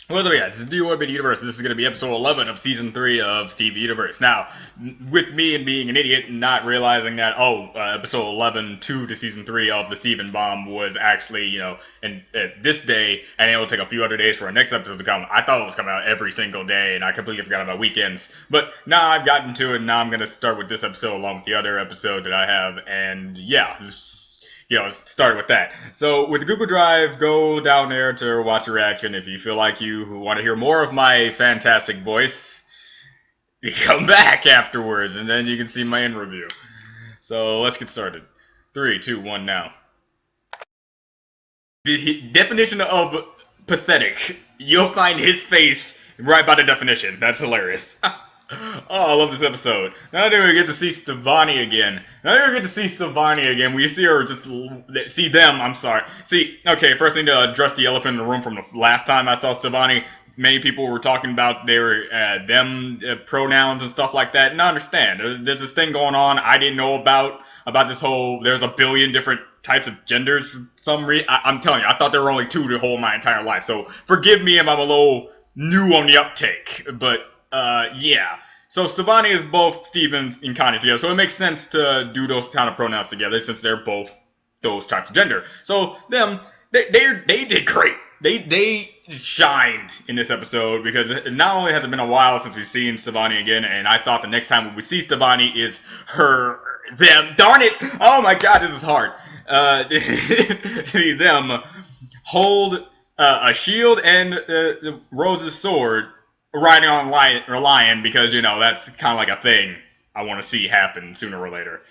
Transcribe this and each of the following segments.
What's up, guys? This is the Orbit Universe. This is going to be episode 11 of season 3 of Steve Universe. Now, with me and being an idiot and not realizing that, episode 11, 2 to season 3 of the Steven Bomb was actually, and this day, and it will take a few other days for our next episode to come. I thought it was coming out every single day, and I completely forgot about weekends. But now I've gotten to it, and now I'm going to start with this episode along with the other episode that I have, and yeah, start with that. So with the Google Drive, go down there to watch the reaction. If you feel like you want to hear more of my fantastic voice, you come back afterwards, and then you can see my end review. So let's get started. 3, 2, 1, now. The definition of pathetic. You'll find his face right by the definition. That's hilarious. Oh, I love this episode. Not only do we get to see Stevani again. We see her see them, I'm sorry. Okay, first thing to address the elephant in the room from the last time I saw Stevani. Many people were talking about their them pronouns and stuff like that. And I understand. There's this thing going on I didn't know about this whole, there's a billion different types of genders for some reason. I'm telling you, I thought there were only 2 the whole my entire life. So forgive me if I'm a little new on the uptake. But yeah. So Stevani is both Steven and Connie together, so it makes sense to do those kind of pronouns together since they're both those types of gender. So them, they did great. They shined in this episode because not only has it been a while since we've seen Stevani again, and I thought the next time we see Stevani is them. Darn it! Oh my God, this is hard. See them hold a shield and Rose's sword, riding on a lion because, that's kind of like a thing I want to see happen sooner or later.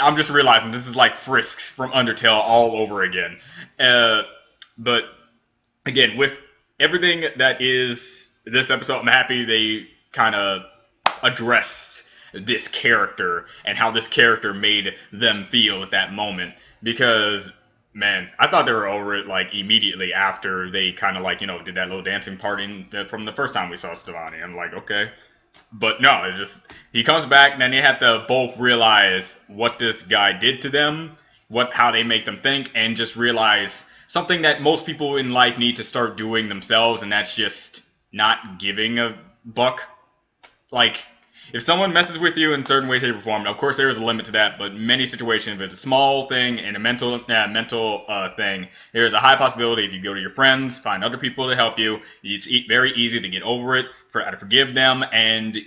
I'm just realizing this is like Frisks from Undertale all over again. But again, with everything that is this episode, I'm happy they kind of addressed this character and how this character made them feel at that moment. Because, man, I thought they were over it like immediately after they kind of like, did that little dancing part from the first time we saw Stevani. I'm like, okay. But no, it's just, he comes back and then they have to both realize what this guy did to them, how they make them think, and just realize something that most people in life need to start doing themselves, and that's just not giving a buck. Like, if someone messes with you in certain ways, shape, or form, of course there is a limit to that, but in many situations, if it's a small thing and a mental thing, there is a high possibility if you go to your friends, find other people to help you, it's very easy to get over it, to forgive them, and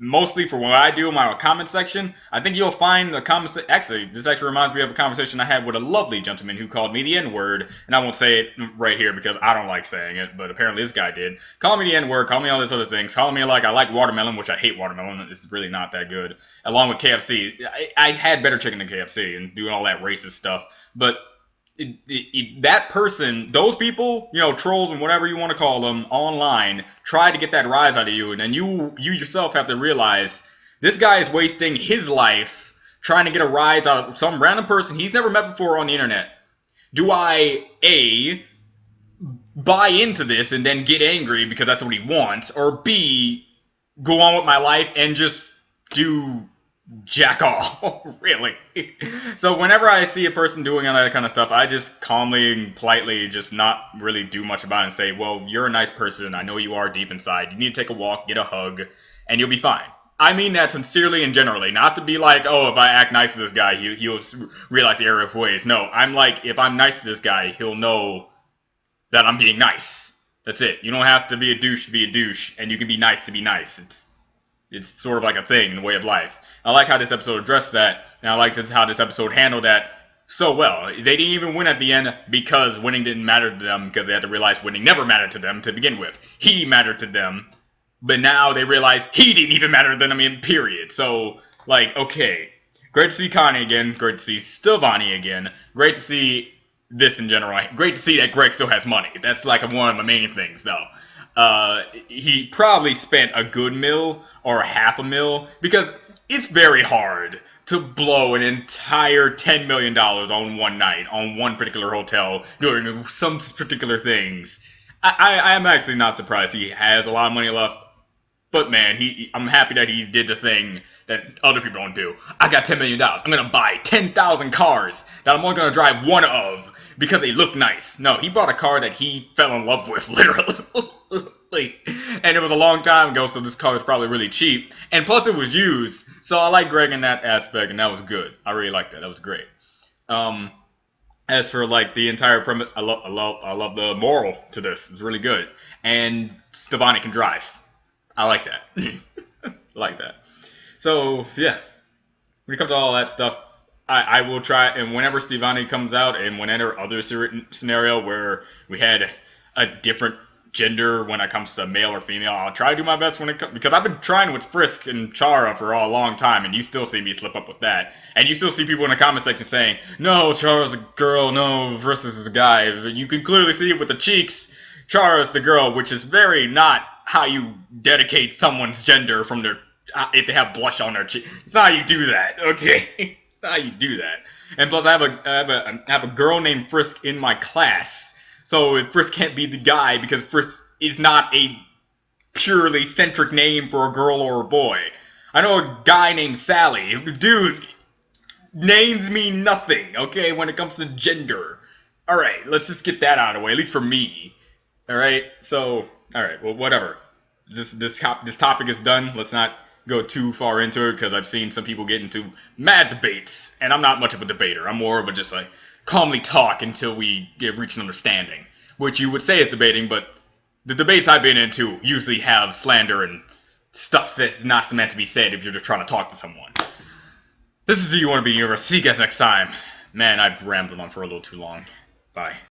mostly for what I do in my comment section, I think you'll find the comments. Actually, this actually reminds me of a conversation I had with a lovely gentleman who called me the N-word, and I won't say it right here because I don't like saying it, but apparently this guy did. Call me the N-word, call me all these other things, call me like I like watermelon, which I hate watermelon, it's really not that good, along with KFC. I had better chicken than KFC and doing all that racist stuff, but that person, those people, trolls and whatever you want to call them online, try to get that rise out of you, and then you yourself have to realize this guy is wasting his life trying to get a rise out of some random person he's never met before on the internet. Do I A, buy into this and then get angry because that's what he wants, or B, go on with my life and just do jack all? Really? So whenever I see a person doing all that kind of stuff, I just calmly and politely just not really do much about it and say, well, you're a nice person, I know you are deep inside, you need to take a walk, get a hug, and you'll be fine. I mean that sincerely and generally, not to be like, oh, if I act nice to this guy, he'll realize the error of ways. No, I'm like, if I'm nice to this guy, he'll know that I'm being nice. That's it. You don't have to be a douche to be a douche, and you can be nice to be nice. It's sort of like a thing, the way of life. I like how this episode addressed that, and I like how this episode handled that so well. They didn't even win at the end because winning didn't matter to them, because they had to realize winning never mattered to them to begin with. He mattered to them, but now they realize he didn't even matter to them, period. So, like, okay, great to see Connie again, great to see Stevani again, great to see this in general, great to see that Greg still has money. That's like one of my main things, though. He probably spent a good mil or half a mil, because it's very hard to blow an entire $10 million on one night, on one particular hotel, doing some particular things. I am actually not surprised he has a lot of money left, but man, I'm happy that he did the thing that other people don't do. I got $10 million. I'm going to buy 10,000 cars that I'm only going to drive one of, because they look nice. No, he bought a car that he fell in love with, literally. And it was a long time ago, so this car was probably really cheap. And plus, it was used, so I like Greg in that aspect, and that was good. I really liked that. That was great. As for like the entire premise, I love the moral to this. It's really good, and Stevani can drive. I like that. Like that. So yeah, when it comes to all that stuff, I will try. And whenever Stevani comes out, and whenever other scenario where we had a different gender when it comes to male or female, I'll try to do my best when it comes, because I've been trying with Frisk and Chara for a long time, and you still see me slip up with that, and you still see people in the comment section saying, no, Chara's a girl, no, Frisk is a guy. You can clearly see it with the cheeks. Chara's the girl, which is very not how you dedicate someone's gender from their, if they have blush on their cheek. It's not how you do that, okay? It's not how you do that. And plus, I have a girl named Frisk in my class. So Frisk can't be the guy, because Frisk is not a purely centric name for a girl or a boy. I know a guy named Sally. Dude, names mean nothing, okay, when it comes to gender. Alright, let's just get that out of the way, at least for me. Alright, so, alright, well, whatever. This topic is done. Let's not go too far into it, because I've seen some people get into mad debates, and I'm not much of a debater. I'm more of a just like calmly talk until we reach an understanding, which you would say is debating, but the debates I've been into usually have slander and stuff that's not meant to be said if you're just trying to talk to someone. This is Do You Want to Be Universe. See you guys next time. Man, I've rambled on for a little too long. Bye.